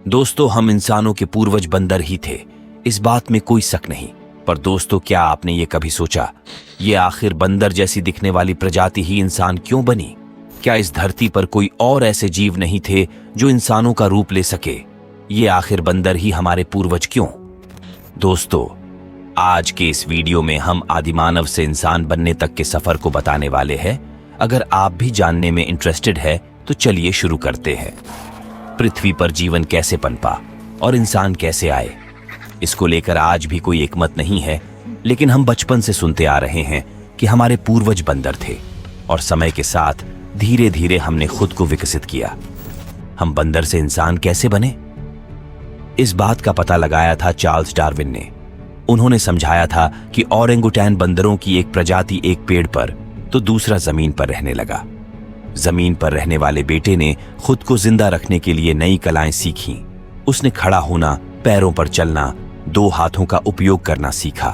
दोस्तों, हम इंसानों के पूर्वज बंदर ही थे, इस बात में कोई शक नहीं। पर दोस्तों, क्या आपने ये कभी सोचा, ये आखिर बंदर जैसी दिखने वाली प्रजाति ही इंसान क्यों बनी? क्या इस धरती पर कोई और ऐसे जीव नहीं थे जो इंसानों का रूप ले सके? ये आखिर बंदर ही हमारे पूर्वज क्यों? दोस्तों, आज के इस वीडियो में हम आदिमानव से इंसान बनने तक के सफर को बताने वाले हैं। अगर आप भी जानने में इंटरेस्टेड है तो चलिए शुरू करते हैं। पृथ्वी पर जीवन कैसे पनपा और इंसान कैसे आए, इसको लेकर आज भी कोई एकमत नहीं है, लेकिन हम बचपन से सुनते आ रहे हैं कि हमारे पूर्वज बंदर थे और समय के साथ धीरे धीरे हमने खुद को विकसित किया। हम बंदर से इंसान कैसे बने? इस बात का पता लगाया था चार्ल्स डार्विन ने। उन्होंने समझाया था कि ओरेंगुटैन बंदरों की एक प्रजाति एक पेड़ पर तो दूसरा जमीन पर रहने लगा। जमीन पर रहने वाले बेटे ने खुद को जिंदा रखने के लिए नई कलाएं सीखी। उसने खड़ा होना, पैरों पर चलना, दो हाथों का उपयोग करना सीखा।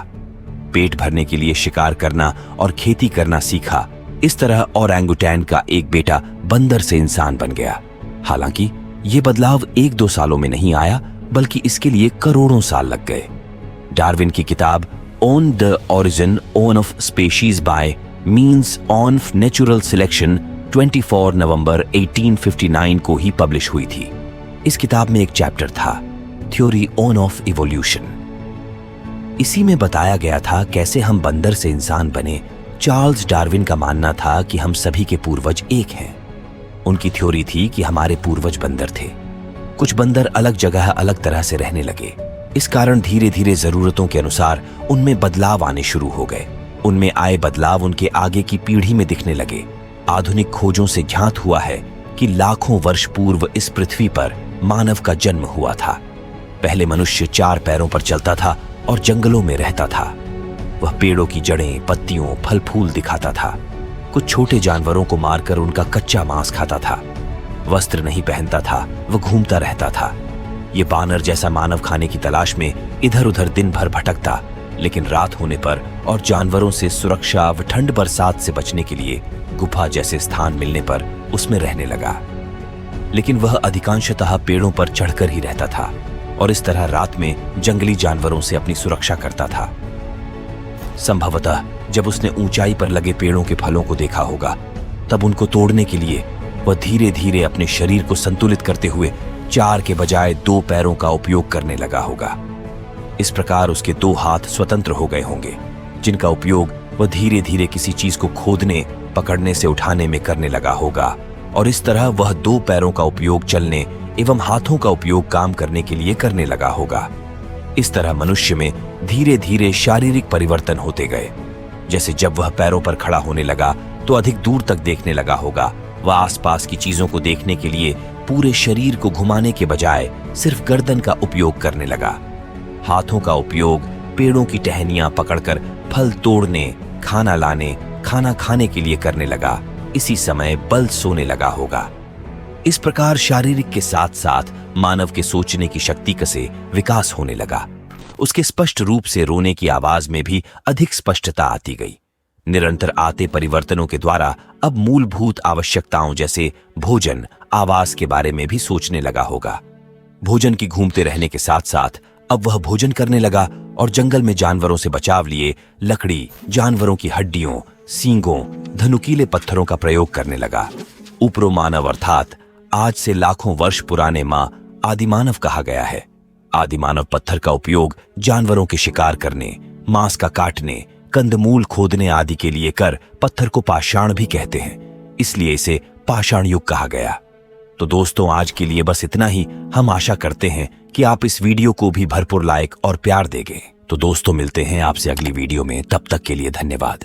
पेट भरने के लिए शिकार करना और खेती करना सीखा। इस तरह ओरेंगुटैन का एक बेटा बंदर से इंसान बन गया। हालांकि यह बदलाव 1-2 सालों में नहीं आया, बल्कि इसके लिए करोड़ों साल लग गए। डार्विन की किताब on the origin of species bye means of natural selection 24 नवंबर 1859 को ही पब्लिश हुई थी। इस किताब में एक चैप्टर था, थ्योरी ऑफ इवोल्यूशन। इसी में बताया गया था कैसे हम बंदर से इंसान बने। चार्ल्स डार्विन का मानना था कि हम सभी के पूर्वज एक हैं। उनकी थ्योरी थी कि हमारे पूर्वज बंदर थे। कुछ बंदर अलग जगह अलग तरह से रहने लगे। इस कारण धीरे धीरे जरूरतों के अनुसार उनमें बदलाव आने शुरू हो गए। उनमें आए बदलाव उनके आगे की पीढ़ी में दिखने लगे। आधुनिक खोजों से ज्ञात हुआ है कि लाखों वर्ष पूर्व इस पृथ्वी पर मानव का जन्म हुआ था। पहले मनुष्य 4 पैरों पर चलता था और जंगलों में रहता था। वह पेड़ों की जड़ें, पत्तियों, फल फूल दिखाता था। कुछ छोटे जानवरों को मारकर उनका कच्चा मांस खाता था। वस्त्र नहीं पहनता था, वह घूमता रहता था। ये बानर जैसा मानव खाने की तलाश में इधर उधर दिन भर भटकता, लेकिन रात होने पर और जानवरों से सुरक्षा व ठंड बरसात से बचने के लिए गुफा जैसे स्थान मिलने पर उसमें रहने लगा। लेकिन वह अधिकांशतः पेड़ों पर चढ़कर ही रहता था और इस तरह रात में जंगली जानवरों से अपनी सुरक्षा करता था। संभवतः जब उसने ऊंचाई पर लगे पेड़ों के फलों को देखा होगा, तब उनको तोड़ने के लिए वह धीरे धीरे अपने शरीर को संतुलित करते हुए 4 के बजाय 2 पैरों का उपयोग करने लगा होगा। इस प्रकार उसके 2 हाथ स्वतंत्र हो गए होंगे, जिनका उपयोग वह धीरे धीरे किसी चीज को खोदने, पकड़ने से उठाने में करने लगा होगा। और इस तरह वह 2 पैरों का उपयोग चलने एवं हाथों का उपयोग काम करने के लिए करने लगा होगा। इस तरह मनुष्य में धीरे धीरे शारीरिक परिवर्तन होते गए। जैसे जब वह पैरों पर खड़ा होने लगा तो अधिक दूर तक देखने लगा होगा। वह आसपास की चीजों को देखने के लिए पूरे शरीर को घुमाने के बजाय सिर्फ गर्दन का उपयोग करने लगा। हाथों का उपयोग पेड़ों की टहनियां पकड़कर फल तोड़ने, खाना लाने, खाना खाने के लिए करने लगा। इसी समय बल सोने लगा होगा। इस प्रकार शारीरिक के साथ साथ मानव के सोचने की शक्ति का से विकास होने लगा। उसके स्पष्ट रूप से रोने की आवाज में भी अधिक स्पष्टता आती गई। निरंतर आते परिवर्तनों के द्वारा अब मूलभूत आवश्यकताओं जैसे भोजन, आवास के बारे में भी सोचने लगा होगा। भोजन की घूमते रहने के साथ साथ अब वह भोजन करने लगा और जंगल में जानवरों से बचाव लिए लकड़ी, जानवरों की हड्डियों, सींगों, धनुकीले पत्थरों का प्रयोग करने लगा। उपरो मानव अर्थात आज से लाखों वर्ष पुराने मां आदिमानव कहा गया है। आदिमानव पत्थर का उपयोग जानवरों के शिकार करने, मांस का काटने, कंदमूल खोदने आदि के लिए कर पत्थर को पाषाण भी कहते हैं, इसलिए इसे पाषाण युग कहा गया। तो दोस्तों, आज के लिए बस इतना ही। हम आशा करते हैं कि आप इस वीडियो को भी भरपूर लाइक और प्यार देंगे। तो दोस्तों, मिलते हैं आपसे अगली वीडियो में। तब तक के लिए धन्यवाद।